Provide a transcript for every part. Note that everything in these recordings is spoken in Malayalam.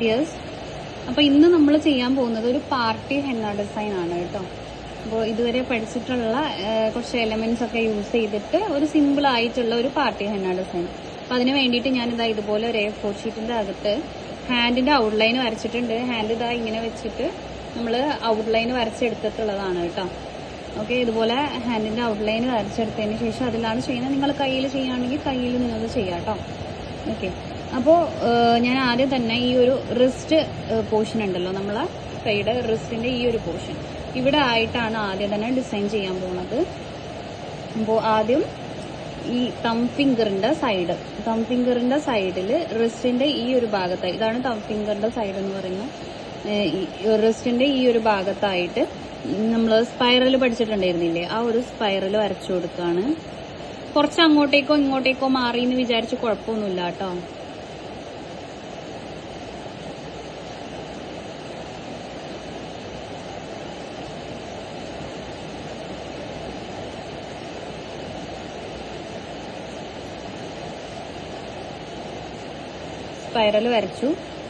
ഡിയേഴ്സ്. അപ്പോൾ ഇന്ന് നമ്മൾ ചെയ്യാൻ പോകുന്നത് ഒരു പാർട്ടി ഹെന്ന ഡിസൈൻ ആണ് കേട്ടോ. അപ്പോൾ ഇതുവരെ പഠിച്ചിട്ടുള്ള കുറച്ച് എലമെന്റ്സ് ഒക്കെ യൂസ് ചെയ്തിട്ട് ഒരു സിമ്പിൾ ആയിട്ടുള്ള ഒരു പാർട്ടി ഹെന്ന ഡിസൈൻ. അപ്പോൾ അതിന് വേണ്ടിയിട്ട് ഞാനിതാ ഇതുപോലെ ഒരു A4 ഷീറ്റിന്റെ അകത്ത് ഹാൻഡിന്റെ ഔട്ട്ലൈൻ വരച്ചിട്ടുണ്ട്. ഹാൻഡ് ഇതാ ഇങ്ങനെ വെച്ചിട്ട് നമ്മൾ ഔട്ട്ലൈൻ വരച്ചെടുത്തിട്ടുള്ളതാണ് കേട്ടോ. ഓക്കെ, ഇതുപോലെ ഹാൻഡിന്റെ ഔട്ട്ലൈൻ വരച്ചെടുത്തതിന് ശേഷം അതിലാണ് ചെയ്യുന്നത്. നിങ്ങൾ കയ്യിൽ ചെയ്യുകയാണെങ്കിൽ കയ്യിൽ നിങ്ങൾ ചെയ്യാം കേട്ടോ. ഓക്കെ, അപ്പോൾ ഞാൻ ആദ്യം തന്നെ ഈ ഒരു റിസ്റ്റ് പോർഷൻ ഉണ്ടല്ലോ, നമ്മളെ കൈയുടെ റിസ്റ്റിന്റെ ഈ ഒരു പോർഷൻ ഇവിടെ ആയിട്ടാണ് ആദ്യം തന്നെ ഡിസൈൻ ചെയ്യാൻ പോകുന്നത്. അപ്പോൾ ആദ്യം ഈ തം ഫിംഗറിന്റെ സൈഡിൽ റിസ്റ്റിന്റെ ഈ ഒരു ഭാഗത്തായി, ഇതാണ് തം ഫിംഗറിന്റെ സൈഡ് എന്ന് പറയുന്നത്. റിസ്റ്റിന്റെ ഈ ഒരു ഭാഗത്തായിട്ട് നമ്മൾ സ്പൈറൽ പഠിച്ചിട്ടുണ്ടായിരുന്നില്ലേ, ആ ഒരു സ്പൈറൽ വരച്ചു കൊടുക്കുകയാണ്. കുറച്ച് അങ്ങോട്ടേക്കോ ഇങ്ങോട്ടേക്കോ മാറി എന്ന് വിചാരിച്ച് കുഴപ്പമൊന്നുമില്ല കേട്ടോ.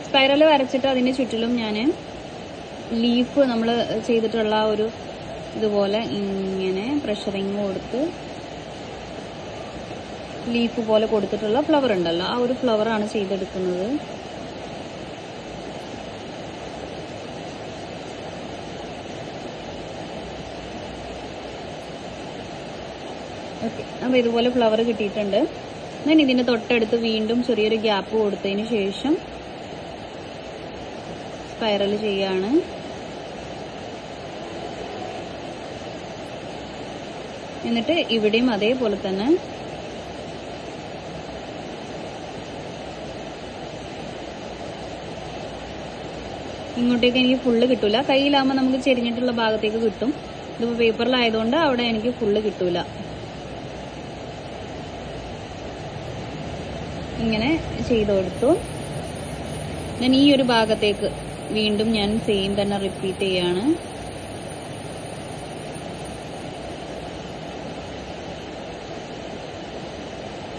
സ്പൈറൽ വരച്ചിട്ട് അതിന് ചുറ്റിലും ഞാൻ ലീഫ് നമ്മൾ ചെയ്തിട്ടുള്ള ഒരു ഇതുപോലെ ഇങ്ങനെ പ്രഷറിങ് കൊടുത്ത് ലീഫ് പോലെ കൊടുത്തിട്ടുള്ള ഫ്ലവർ ഉണ്ടല്ലോ, ആ ഒരു ഫ്ലവറാണ് ചെയ്തെടുക്കുന്നത്. ഓക്കെ, അപ്പോൾ ഇതുപോലെ ഫ്ലവർ കിട്ടിയിട്ടുണ്ട്. ഞാൻ ഇതിന്റെ തൊട്ടടുത്ത് വീണ്ടും ചെറിയൊരു ഗ്യാപ്പ് കൊടുത്തതിന് ശേഷം സ്പൈറൽ ചെയ്യാണ്. എന്നിട്ട് ഇവിടെയും അതേപോലെ തന്നെ ഇങ്ങോട്ടേക്ക് എനിക്ക് ഫുള്ള് കിട്ടൂല. കയ്യിലാകുമ്പോൾ നമുക്ക് ചെരിഞ്ഞിട്ടുള്ള ഭാഗത്തേക്ക് കിട്ടും. ഇതിപ്പോൾ പേപ്പറിലായതുകൊണ്ട് അവിടെ എനിക്ക് ഫുള്ള് കിട്ടൂല. ഇങ്ങനെ ചെയ്ത് കൊടുത്തു. ഞാൻ ഈ ഒരു ഭാഗത്തേക്ക് വീണ്ടും ഞാൻ സെയിം തന്നെ റിപ്പീറ്റ് ചെയ്യാണ്.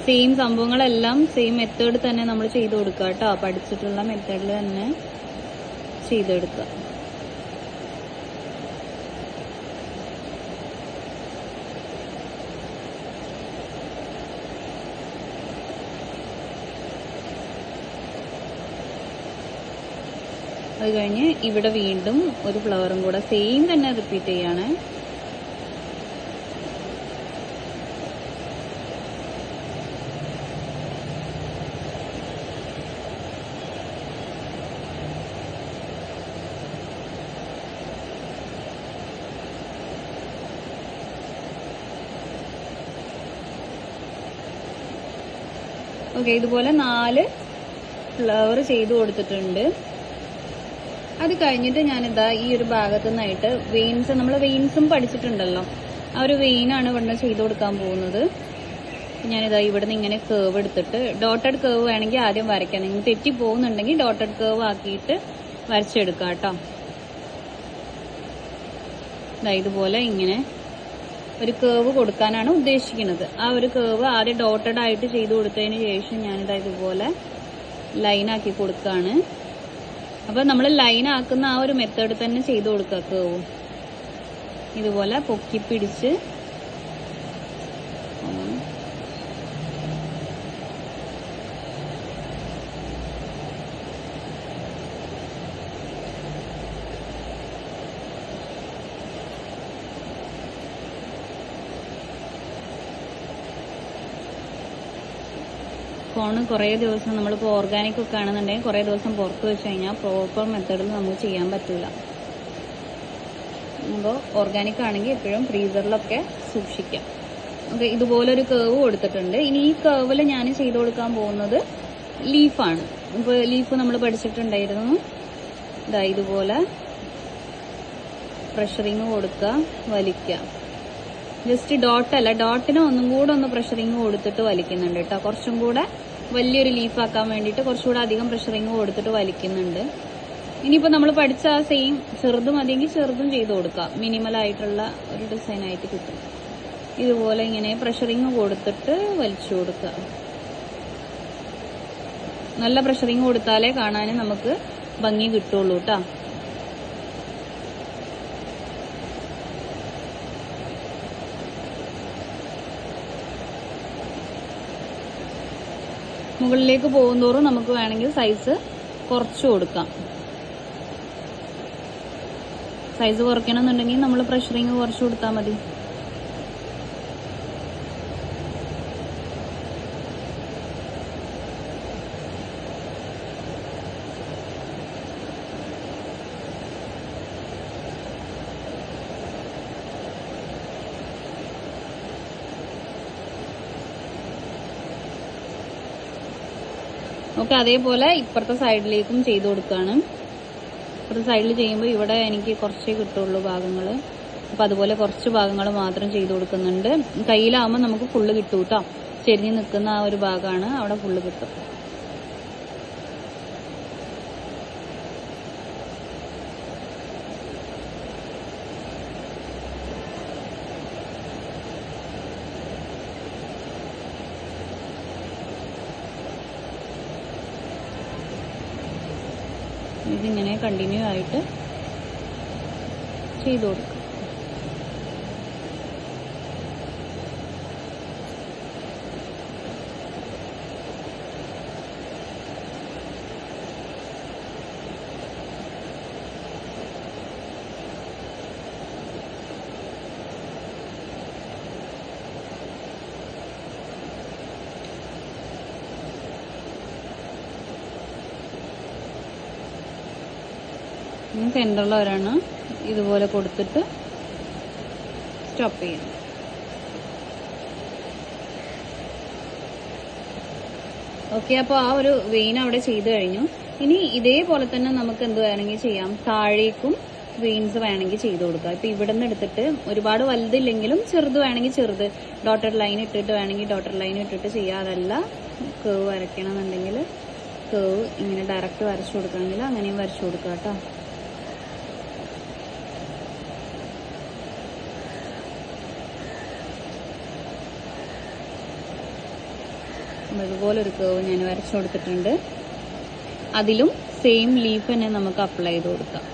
സെയിം സംഭവങ്ങളെല്ലാം സെയിം മെത്തേഡ് തന്നെ നമ്മൾ ചെയ്ത് കൊടുക്കുക കേട്ടോ. പഠിച്ചിട്ടുള്ള മെത്തേഡിൽ തന്നെ ചെയ്തെടുക്കുക. അത് കഴിഞ്ഞ് ഇവിടെ വീണ്ടും ഒരു ഫ്ലവറും കൂടെ സെയിം തന്നെ റിപ്പീറ്റ് ചെയ്യാണ്. ഓക്കെ, ഇതുപോലെ 4 ഫ്ലവർ ചെയ്ത് കൊടുത്തിട്ടുണ്ട്. അത് കഴിഞ്ഞിട്ട് ഞാനിതാ ഈ ഒരു ഭാഗത്തു നിന്നായിട്ട് വെയിൻസ്, നമ്മൾ വെയിൻസും പഠിച്ചിട്ടുണ്ടല്ലോ, ആ ഒരു വെയിനാണ് ഇവിടെ ചെയ്ത് കൊടുക്കാൻ പോകുന്നത്. ഞാനിതാ ഇവിടെ നിന്ന് ഇങ്ങനെ കേവ് എടുത്തിട്ട്, ഡോട്ടഡ് കേവ് വേണമെങ്കിൽ ആദ്യം വരയ്ക്കാം. നിങ്ങൾ തെറ്റി പോകുന്നുണ്ടെങ്കിൽ ഡോട്ടഡ് കേവ് ആക്കിയിട്ട് വരച്ചെടുക്കാം കേട്ടോ. ഇതുപോലെ ഇങ്ങനെ ഒരു കേവ് കൊടുക്കാനാണ് ഉദ്ദേശിക്കുന്നത്. ആ ഒരു കേവ് ആദ്യം ഡോട്ടഡ് ആയിട്ട് ചെയ്ത് കൊടുത്തതിന് ശേഷം ഞാനിതാ ഇതുപോലെ ലൈനാക്കി കൊടുക്കുകയാണ്. അപ്പോൾ നമ്മൾ ലൈൻ ആക്കുന്ന ആ ഒരു മെത്തേഡ് തന്നെ ചെയ്ത് കൊടുക്കുക. കേവും ഇതുപോലെ പൊക്കി പിടിച്ച് ഫോണ് കുറേ ദിവസം നമ്മളിപ്പോൾ ഓർഗാനിക് ഒക്കെ ആണെന്നുണ്ടെങ്കിൽ കുറേ ദിവസം പുറത്ത് വെച്ച് കഴിഞ്ഞാൽ പ്രോപ്പർ മെത്തേഡിൽ നമുക്ക് ചെയ്യാൻ പറ്റില്ല. അപ്പോൾ ഓർഗാനിക് ആണെങ്കിൽ എപ്പോഴും ഫ്രീസറിലൊക്കെ സൂക്ഷിക്കാം. ഓക്കെ, ഇതുപോലൊരു കേവ് കൊടുത്തിട്ടുണ്ട്. ഇനി ഈ കേവിൽ ഞാൻ ചെയ്ത് കൊടുക്കാൻ പോകുന്നത് ലീഫാണ്. ഇപ്പോൾ ലീഫ് നമ്മൾ പഠിച്ചിട്ടുണ്ടായിരുന്നു. ഇതുപോലെ പ്രഷറിങ് കൊടുക്കുക, വലിക്കുക. ജസ്റ്റ് ഡോട്ടല്ല, ഡോട്ടിന് ഒന്നും കൂടെ ഒന്ന് പ്രഷറിങ് കൊടുത്തിട്ട് വലിക്കുന്നുണ്ട് കേട്ടോ. കുറച്ചും കൂടെ വലിയൊരു ലീഫാക്കാൻ വേണ്ടിയിട്ട് കുറച്ചുകൂടെ അധികം പ്രഷറിങ് കൊടുത്തിട്ട് വലിക്കുന്നുണ്ട്. ഇനിയിപ്പോൾ നമ്മൾ പഠിച്ച ആ സെയിം ചെറുത് മതിയെങ്കിൽ ചെറുതും ചെയ്ത് കൊടുക്കുക. മിനിമൽ ആയിട്ടുള്ള ഒരു ഡിസൈൻ ആയിട്ട് കിട്ടും. ഇതുപോലെ ഇങ്ങനെ പ്രഷറിങ് കൊടുത്തിട്ട് വലിച്ചു കൊടുക്കുക. നല്ല പ്രഷറിങ് കൊടുത്താലേ കാണാൻ നമുക്ക് ഭംഗി കിട്ടുള്ളൂ കേട്ടോ. മുകളിലേക്ക് പോകുന്തോറും നമുക്ക് വേണമെങ്കിൽ സൈസ് കുറച്ചു കൊടുക്കാം. സൈസ് കുറയ്ക്കണമെന്നുണ്ടെങ്കിൽ നമ്മൾ പ്രഷറിങ് കുറച്ച് കൊടുത്താൽ മതി. ഓക്കെ, അതേപോലെ ഇപ്പുറത്തെ സൈഡിലേക്കും ചെയ്ത് കൊടുക്കുകയാണ്. ഇപ്പുറത്തെ സൈഡിൽ ചെയ്യുമ്പോൾ ഇവിടെ എനിക്ക് കുറച്ചേ കിട്ടുള്ളൂ ഭാഗങ്ങൾ. അപ്പം അതുപോലെ കുറച്ച് ഭാഗങ്ങൾ മാത്രം ചെയ്ത് കൊടുക്കുന്നുണ്ട്. കയ്യിലാവുമ്പോൾ നമുക്ക് ഫുള്ള് കിട്ടും കേട്ടോ. ചെരിഞ്ഞ് നിൽക്കുന്ന ആ ഒരു ഭാഗമാണ്, അവിടെ ഫുള്ള് കിട്ടും. ഇതിങ്ങനെ കണ്ടിന്യൂ ആയിട്ട് ചെയ്ത് കൊടുക്കും. സെൻറ്ററിൽ ഒരെണ്ണം ഇതുപോലെ കൊടുത്തിട്ട് സ്റ്റോപ്പ് ചെയ്യണം. ഓക്കെ, അപ്പോൾ ആ ഒരു വെയിൻ അവിടെ ചെയ്ത് കഴിഞ്ഞു. ഇനി ഇതേപോലെ തന്നെ നമുക്ക് എന്ത് വേണമെങ്കിൽ ചെയ്യാം, താഴേക്കും വെയിൻസ് വേണമെങ്കിൽ ചെയ്ത് കൊടുക്കാം. ഇപ്പം ഇവിടെ നിന്ന് എടുത്തിട്ട് ഒരുപാട് വലുതില്ലെങ്കിലും ചെറുത് വേണമെങ്കിൽ ചെറുത് ഡോട്ടഡ് ലൈൻ ഇട്ടിട്ട് വേണമെങ്കിൽ ഡോട്ടഡ് ലൈൻ ഇട്ടിട്ട് ചെയ്യാം. അതല്ല കേവ് വരയ്ക്കണമെന്നുണ്ടെങ്കിൽ കേവ് ഇങ്ങനെ ഡയറക്റ്റ് വരച്ചു കൊടുക്കണമെങ്കിൽ അങ്ങനെയും വരച്ചു കൊടുക്കാം കേട്ടോ. ഇതുപോലൊരു കേവ് ഞാൻ വരച്ചു കൊടുത്തിട്ടുണ്ട്. അതിലും സെയിം ലീഫ് തന്നെ നമുക്ക് അപ്ലൈ ചെയ്ത് കൊടുക്കാം.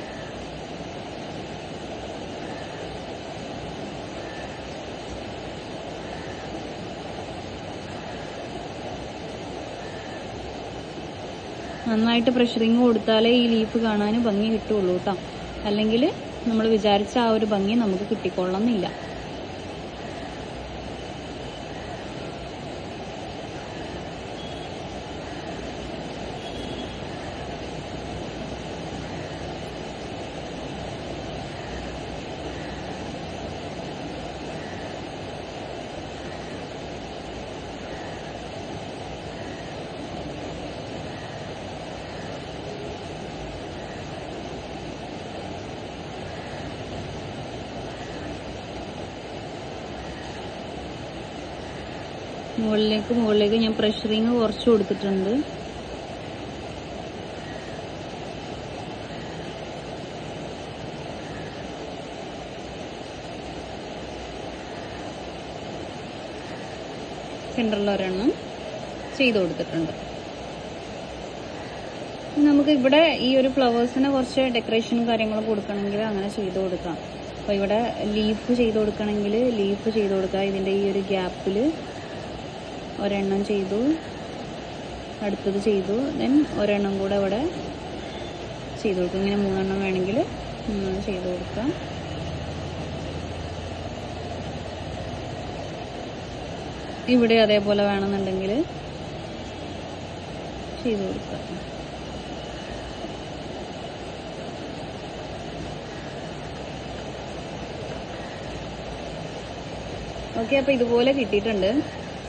നന്നായിട്ട് പ്രഷറിങ് കൊടുത്താലേ ഈ ലീഫ് കാണാൻ ഭംഗി കിട്ടുള്ളൂ കേട്ടോ. അല്ലെങ്കിൽ നമ്മൾ വിചാരിച്ച ആ ഒരു ഭംഗി നമുക്ക് കിട്ടിക്കൊള്ളുന്നില്ല. മുകളിലേക്ക് ഞാൻ പ്രഷറിങ് കുറച്ച് കൊടുത്തിട്ടുണ്ട്. സെൻറ്ററിൽ ഒരെണ്ണം ചെയ്ത് കൊടുത്തിട്ടുണ്ട്. നമുക്ക് ഇവിടെ ഈ ഒരു ഫ്ലവേഴ്സിന് കുറച്ച് ഡെക്കറേഷനും കാര്യങ്ങളും കൊടുക്കണമെങ്കിൽ അങ്ങനെ ചെയ്ത് കൊടുക്കാം. അപ്പോൾ ഇവിടെ ലീഫ് ചെയ്ത് കൊടുക്കണമെങ്കിൽ ലീഫ് ചെയ്ത് കൊടുക്കാം. ഇതിൻ്റെ ഈ ഒരു ഗ്യാപ്പിൽ ഒരെണ്ണം ചെയ്തു, അടുത്തത് ചെയ്തു, ദെൻ ഒരെണ്ണം കൂടെ ഇവിടെ ചെയ്ത് കൊടുക്കും. ഇങ്ങനെ 3 എണ്ണം വേണമെങ്കിൽ ചെയ്ത് കൊടുക്കാം. ഇവിടെ അതേപോലെ വേണമെന്നുണ്ടെങ്കിൽ ചെയ്ത് കൊടുക്കാം. ഓക്കെ, അപ്പോൾ ഇതുപോലെ കിട്ടിയിട്ടുണ്ട്.